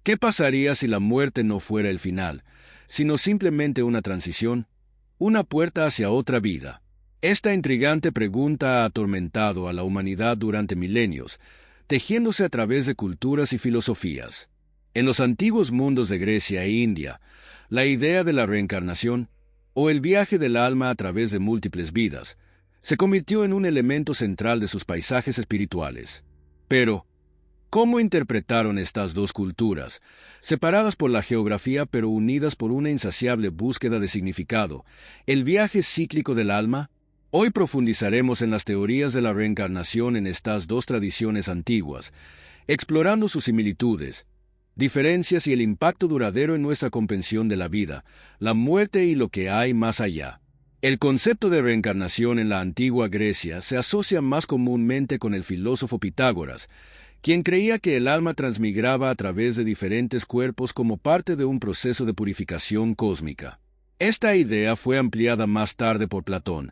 ¿Qué pasaría si la muerte no fuera el final, sino simplemente una transición, una puerta hacia otra vida? Esta intrigante pregunta ha atormentado a la humanidad durante milenios, tejiéndose a través de culturas y filosofías. En los antiguos mundos de Grecia e India, la idea de la reencarnación, o el viaje del alma a través de múltiples vidas, se convirtió en un elemento central de sus paisajes espirituales. Pero, ¿cómo interpretaron estas dos culturas, separadas por la geografía pero unidas por una insaciable búsqueda de significado, el viaje cíclico del alma? Hoy profundizaremos en las teorías de la reencarnación en estas dos tradiciones antiguas, explorando sus similitudes, diferencias y el impacto duradero en nuestra comprensión de la vida, la muerte y lo que hay más allá. El concepto de reencarnación en la antigua Grecia se asocia más comúnmente con el filósofo Pitágoras, quien creía que el alma transmigraba a través de diferentes cuerpos como parte de un proceso de purificación cósmica. Esta idea fue ampliada más tarde por Platón,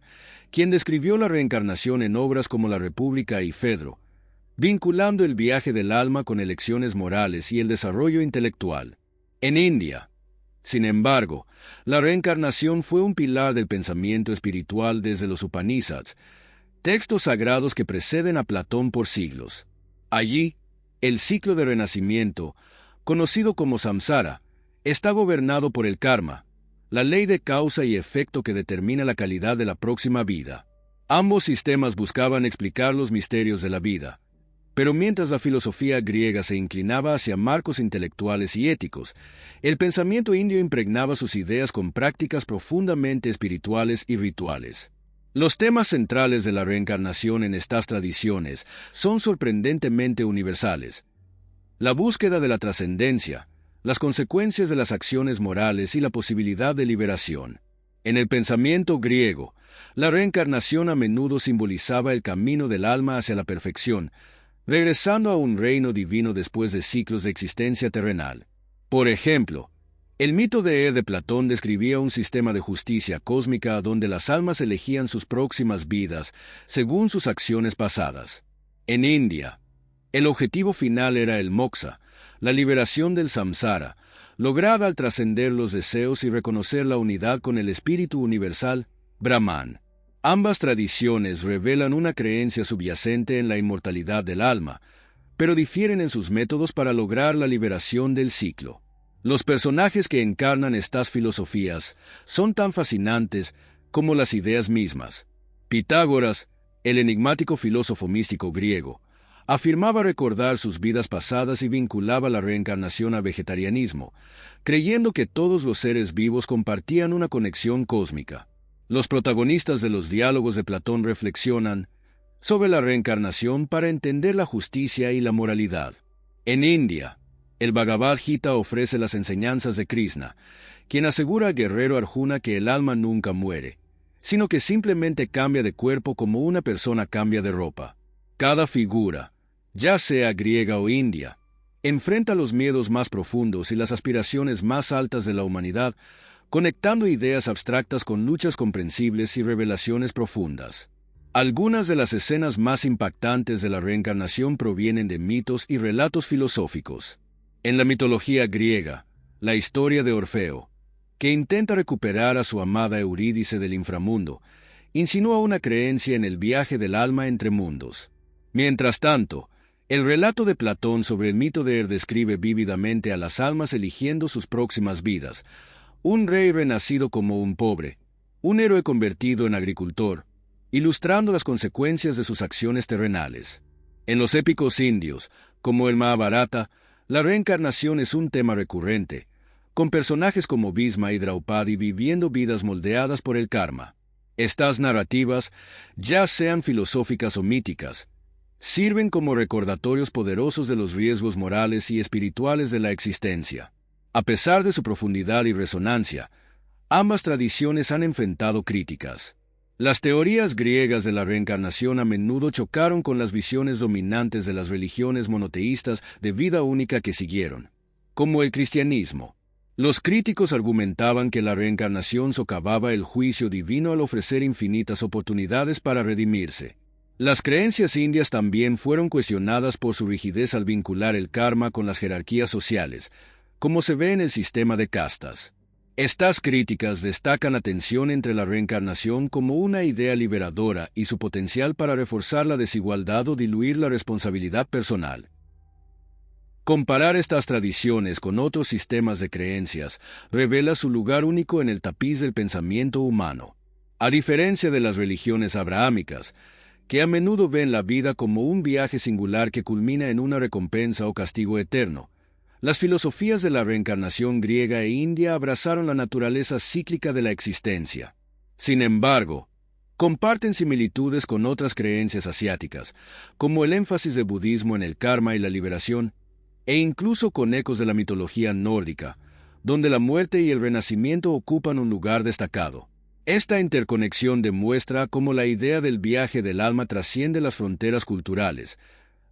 quien describió la reencarnación en obras como La República y Fedro, vinculando el viaje del alma con elecciones morales y el desarrollo intelectual. En India, sin embargo, la reencarnación fue un pilar del pensamiento espiritual desde los Upanishads, textos sagrados que preceden a Platón por siglos. Allí, el ciclo de renacimiento, conocido como samsara, está gobernado por el karma, la ley de causa y efecto que determina la calidad de la próxima vida. Ambos sistemas buscaban explicar los misterios de la vida, pero mientras la filosofía griega se inclinaba hacia marcos intelectuales y éticos, el pensamiento indio impregnaba sus ideas con prácticas profundamente espirituales y rituales. Los temas centrales de la reencarnación en estas tradiciones son sorprendentemente universales: la búsqueda de la trascendencia, las consecuencias de las acciones morales y la posibilidad de liberación. En el pensamiento griego, la reencarnación a menudo simbolizaba el camino del alma hacia la perfección, regresando a un reino divino después de ciclos de existencia terrenal. Por ejemplo, el mito de de Platón describía un sistema de justicia cósmica donde las almas elegían sus próximas vidas según sus acciones pasadas. En India, el objetivo final era el moksha, la liberación del samsara, lograda al trascender los deseos y reconocer la unidad con el espíritu universal, Brahman. Ambas tradiciones revelan una creencia subyacente en la inmortalidad del alma, pero difieren en sus métodos para lograr la liberación del ciclo. Los personajes que encarnan estas filosofías son tan fascinantes como las ideas mismas. Pitágoras, el enigmático filósofo místico griego, afirmaba recordar sus vidas pasadas y vinculaba la reencarnación al vegetarianismo, creyendo que todos los seres vivos compartían una conexión cósmica. Los protagonistas de los diálogos de Platón reflexionan sobre la reencarnación para entender la justicia y la moralidad. En India, el Bhagavad Gita ofrece las enseñanzas de Krishna, quien asegura al guerrero Arjuna que el alma nunca muere, sino que simplemente cambia de cuerpo como una persona cambia de ropa. Cada figura, ya sea griega o india, enfrenta los miedos más profundos y las aspiraciones más altas de la humanidad, conectando ideas abstractas con luchas comprensibles y revelaciones profundas. Algunas de las escenas más impactantes de la reencarnación provienen de mitos y relatos filosóficos. En la mitología griega, la historia de Orfeo, que intenta recuperar a su amada Eurídice del inframundo, insinúa una creencia en el viaje del alma entre mundos. Mientras tanto, el relato de Platón sobre el mito de describe vívidamente a las almas eligiendo sus próximas vidas: un rey renacido como un pobre, un héroe convertido en agricultor, ilustrando las consecuencias de sus acciones terrenales. En los épicos indios, como el Mahabharata, la reencarnación es un tema recurrente, con personajes como Bhisma y Draupadi viviendo vidas moldeadas por el karma. Estas narrativas, ya sean filosóficas o míticas, sirven como recordatorios poderosos de los riesgos morales y espirituales de la existencia. A pesar de su profundidad y resonancia, ambas tradiciones han enfrentado críticas. Las teorías griegas de la reencarnación a menudo chocaron con las visiones dominantes de las religiones monoteístas de vida única que siguieron, como el cristianismo. Los críticos argumentaban que la reencarnación socavaba el juicio divino al ofrecer infinitas oportunidades para redimirse. Las creencias indias también fueron cuestionadas por su rigidez al vincular el karma con las jerarquías sociales, como se ve en el sistema de castas. Estas críticas destacan la tensión entre la reencarnación como una idea liberadora y su potencial para reforzar la desigualdad o diluir la responsabilidad personal. Comparar estas tradiciones con otros sistemas de creencias revela su lugar único en el tapiz del pensamiento humano. A diferencia de las religiones abrahámicas, que a menudo ven la vida como un viaje singular que culmina en una recompensa o castigo eterno, las filosofías de la reencarnación griega e india abrazaron la naturaleza cíclica de la existencia. Sin embargo, comparten similitudes con otras creencias asiáticas, como el énfasis del budismo en el karma y la liberación, e incluso con ecos de la mitología nórdica, donde la muerte y el renacimiento ocupan un lugar destacado. Esta interconexión demuestra cómo la idea del viaje del alma trasciende las fronteras culturales,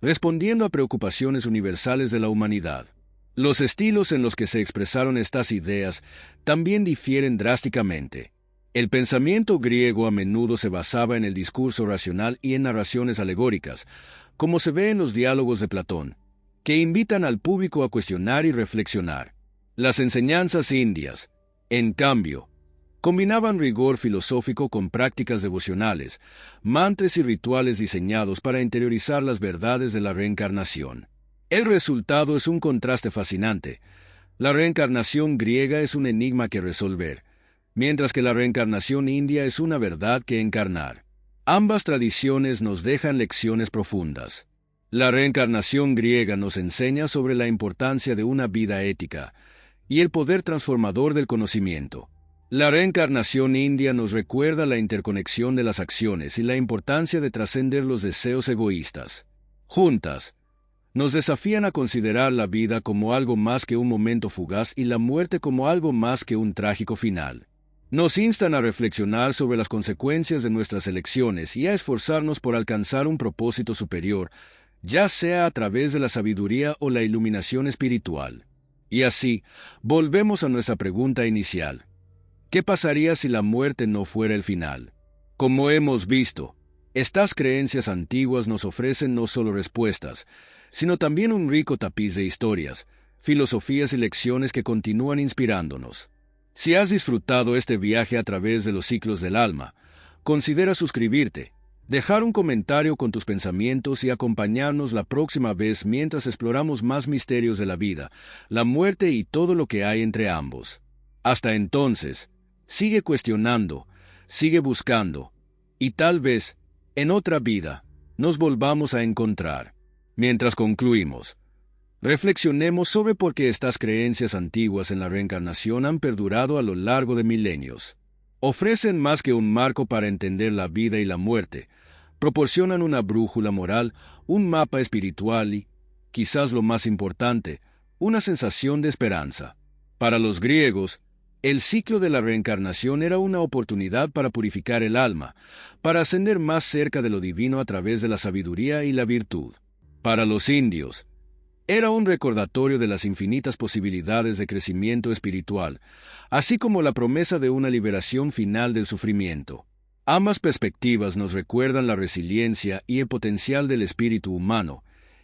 respondiendo a preocupaciones universales de la humanidad. Los estilos en los que se expresaron estas ideas también difieren drásticamente. El pensamiento griego a menudo se basaba en el discurso racional y en narraciones alegóricas, como se ve en los diálogos de Platón, que invitan al público a cuestionar y reflexionar. Las enseñanzas indias, en cambio, combinaban rigor filosófico con prácticas devocionales, mantras y rituales diseñados para interiorizar las verdades de la reencarnación. El resultado es un contraste fascinante. La reencarnación griega es un enigma que resolver, mientras que la reencarnación india es una verdad que encarnar. Ambas tradiciones nos dejan lecciones profundas. La reencarnación griega nos enseña sobre la importancia de una vida ética y el poder transformador del conocimiento. La reencarnación india nos recuerda la interconexión de las acciones y la importancia de trascender los deseos egoístas. Juntas, nos desafían a considerar la vida como algo más que un momento fugaz y la muerte como algo más que un trágico final. Nos instan a reflexionar sobre las consecuencias de nuestras elecciones y a esforzarnos por alcanzar un propósito superior, ya sea a través de la sabiduría o la iluminación espiritual. Y así, volvemos a nuestra pregunta inicial. ¿Qué pasaría si la muerte no fuera el final? Como hemos visto, estas creencias antiguas nos ofrecen no solo respuestas, sino también un rico tapiz de historias, filosofías y lecciones que continúan inspirándonos. Si has disfrutado este viaje a través de los ciclos del alma, considera suscribirte, dejar un comentario con tus pensamientos y acompañarnos la próxima vez mientras exploramos más misterios de la vida, la muerte y todo lo que hay entre ambos. Hasta entonces, sigue cuestionando, sigue buscando, y tal vez, en otra vida, nos volvamos a encontrar. Mientras concluimos, reflexionemos sobre por qué estas creencias antiguas en la reencarnación han perdurado a lo largo de milenios. Ofrecen más que un marco para entender la vida y la muerte, proporcionan una brújula moral, un mapa espiritual y, quizás lo más importante, una sensación de esperanza. Para los griegos, el ciclo de la reencarnación era una oportunidad para purificar el alma, para ascender más cerca de lo divino a través de la sabiduría y la virtud. Para los indios, era un recordatorio de las infinitas posibilidades de crecimiento espiritual, así como la promesa de una liberación final del sufrimiento. Ambas perspectivas nos recuerdan la resiliencia y el potencial del espíritu humano,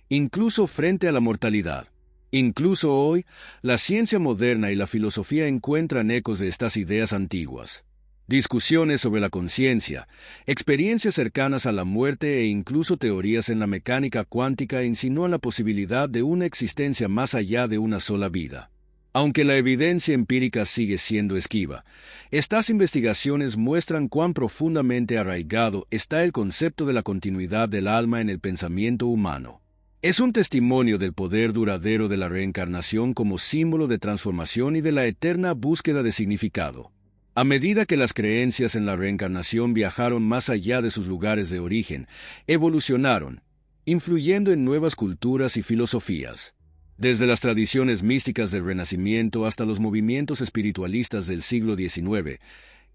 incluso frente a la mortalidad. Incluso hoy, la ciencia moderna y la filosofía encuentran ecos de estas ideas antiguas. Discusiones sobre la conciencia, experiencias cercanas a la muerte e incluso teorías en la mecánica cuántica insinúan la posibilidad de una existencia más allá de una sola vida. Aunque la evidencia empírica sigue siendo esquiva, estas investigaciones muestran cuán profundamente arraigado está el concepto de la continuidad del alma en el pensamiento humano. Es un testimonio del poder duradero de la reencarnación como símbolo de transformación y de la eterna búsqueda de significado. A medida que las creencias en la reencarnación viajaron más allá de sus lugares de origen, evolucionaron, influyendo en nuevas culturas y filosofías. Desde las tradiciones místicas del Renacimiento hasta los movimientos espiritualistas del siglo XIX,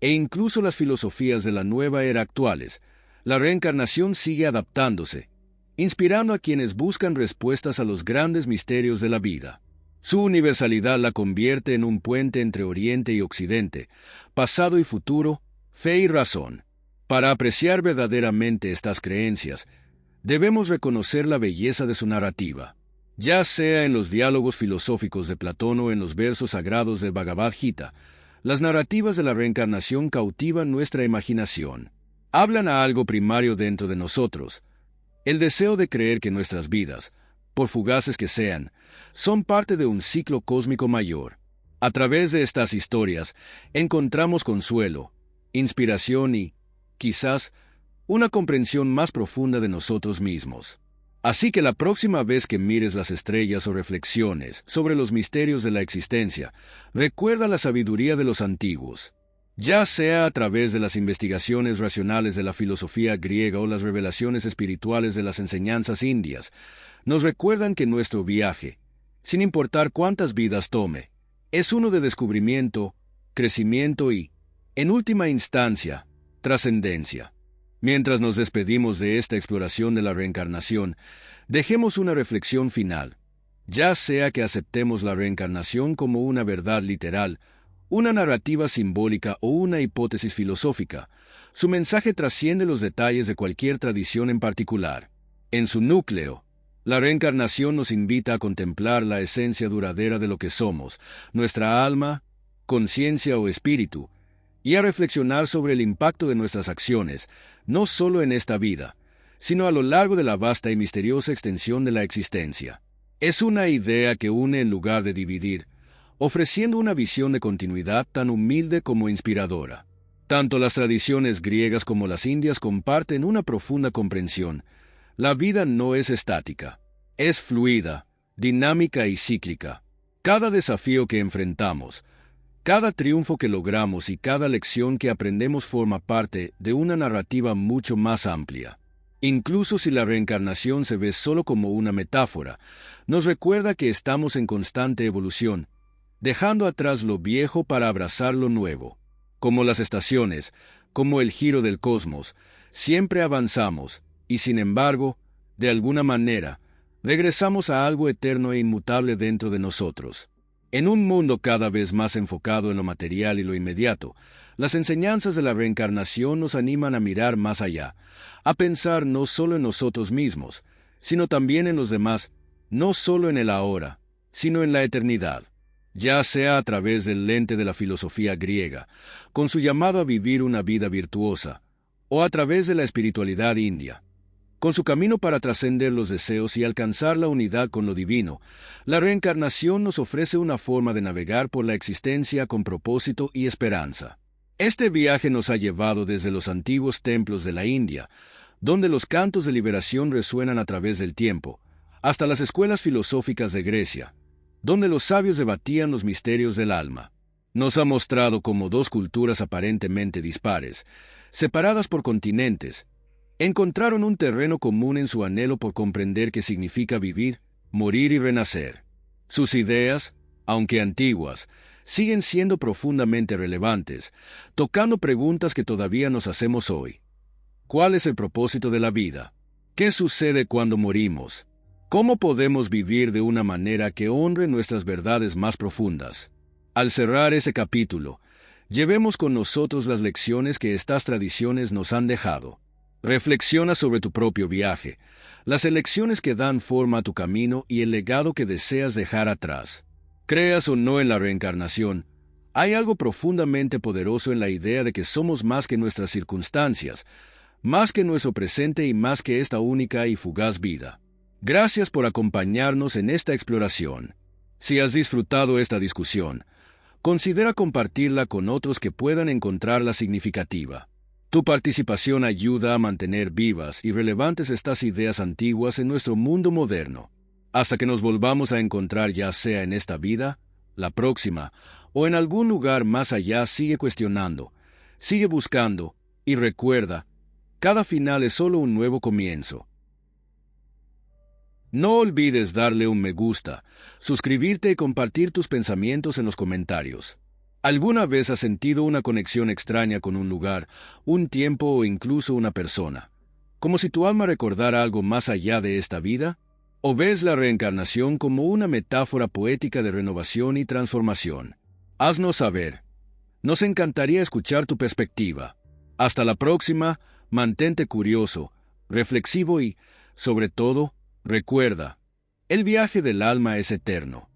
e incluso las filosofías de la nueva era actuales, la reencarnación sigue adaptándose, inspirando a quienes buscan respuestas a los grandes misterios de la vida. Su universalidad la convierte en un puente entre Oriente y Occidente, pasado y futuro, fe y razón. Para apreciar verdaderamente estas creencias, debemos reconocer la belleza de su narrativa, ya sea en los diálogos filosóficos de Platón o en los versos sagrados del Bhagavad Gita. Las narrativas de la reencarnación cautivan nuestra imaginación. Hablan a algo primario dentro de nosotros, el deseo de creer que nuestras vidas, por fugaces que sean, son parte de un ciclo cósmico mayor. A través de estas historias, encontramos consuelo, inspiración y, quizás, una comprensión más profunda de nosotros mismos. Así que la próxima vez que mires las estrellas o reflexiones sobre los misterios de la existencia, recuerda la sabiduría de los antiguos. Ya sea a través de las investigaciones racionales de la filosofía griega o las revelaciones espirituales de las enseñanzas indias, nos recuerdan que nuestro viaje, sin importar cuántas vidas tome, es uno de descubrimiento, crecimiento y, en última instancia, trascendencia. Mientras nos despedimos de esta exploración de la reencarnación, dejemos una reflexión final. Ya sea que aceptemos la reencarnación como una verdad literal, una narrativa simbólica o una hipótesis filosófica, su mensaje trasciende los detalles de cualquier tradición en particular. En su núcleo, la reencarnación nos invita a contemplar la esencia duradera de lo que somos, nuestra alma, conciencia o espíritu, y a reflexionar sobre el impacto de nuestras acciones, no solo en esta vida, sino a lo largo de la vasta y misteriosa extensión de la existencia. Es una idea que une en lugar de dividir, ofreciendo una visión de continuidad tan humilde como inspiradora. Tanto las tradiciones griegas como las indias comparten una profunda comprensión. La vida no es estática, es fluida, dinámica y cíclica. Cada desafío que enfrentamos, cada triunfo que logramos y cada lección que aprendemos forma parte de una narrativa mucho más amplia. Incluso si la reencarnación se ve solo como una metáfora, nos recuerda que estamos en constante evolución, dejando atrás lo viejo para abrazar lo nuevo. Como las estaciones, como el giro del cosmos, siempre avanzamos, y sin embargo, de alguna manera, regresamos a algo eterno e inmutable dentro de nosotros. En un mundo cada vez más enfocado en lo material y lo inmediato, las enseñanzas de la reencarnación nos animan a mirar más allá, a pensar no solo en nosotros mismos, sino también en los demás, no solo en el ahora, sino en la eternidad. Ya sea a través del lente de la filosofía griega, con su llamado a vivir una vida virtuosa, o a través de la espiritualidad india, con su camino para trascender los deseos y alcanzar la unidad con lo divino, la reencarnación nos ofrece una forma de navegar por la existencia con propósito y esperanza. Este viaje nos ha llevado desde los antiguos templos de la India, donde los cantos de liberación resuenan a través del tiempo, hasta las escuelas filosóficas de Grecia, donde los sabios debatían los misterios del alma. Nos ha mostrado cómo dos culturas aparentemente dispares, separadas por continentes, encontraron un terreno común en su anhelo por comprender qué significa vivir, morir y renacer. Sus ideas, aunque antiguas, siguen siendo profundamente relevantes, tocando preguntas que todavía nos hacemos hoy. ¿Cuál es el propósito de la vida? ¿Qué sucede cuando morimos? ¿Cómo podemos vivir de una manera que honre nuestras verdades más profundas? Al cerrar ese capítulo, llevemos con nosotros las lecciones que estas tradiciones nos han dejado. Reflexiona sobre tu propio viaje, las elecciones que dan forma a tu camino y el legado que deseas dejar atrás. Creas o no en la reencarnación, hay algo profundamente poderoso en la idea de que somos más que nuestras circunstancias, más que nuestro presente y más que esta única y fugaz vida. Gracias por acompañarnos en esta exploración. Si has disfrutado esta discusión, considera compartirla con otros que puedan encontrarla significativa. Tu participación ayuda a mantener vivas y relevantes estas ideas antiguas en nuestro mundo moderno. Hasta que nos volvamos a encontrar, ya sea en esta vida, la próxima, o en algún lugar más allá, sigue cuestionando, sigue buscando, y recuerda, cada final es solo un nuevo comienzo. No olvides darle un me gusta, suscribirte y compartir tus pensamientos en los comentarios. ¿Alguna vez has sentido una conexión extraña con un lugar, un tiempo o incluso una persona? Como si tu alma recordara algo más allá de esta vida? ¿O ves la reencarnación como una metáfora poética de renovación y transformación? Haznos saber. Nos encantaría escuchar tu perspectiva. Hasta la próxima, mantente curioso, reflexivo y, sobre todo, recuerda, el viaje del alma es eterno.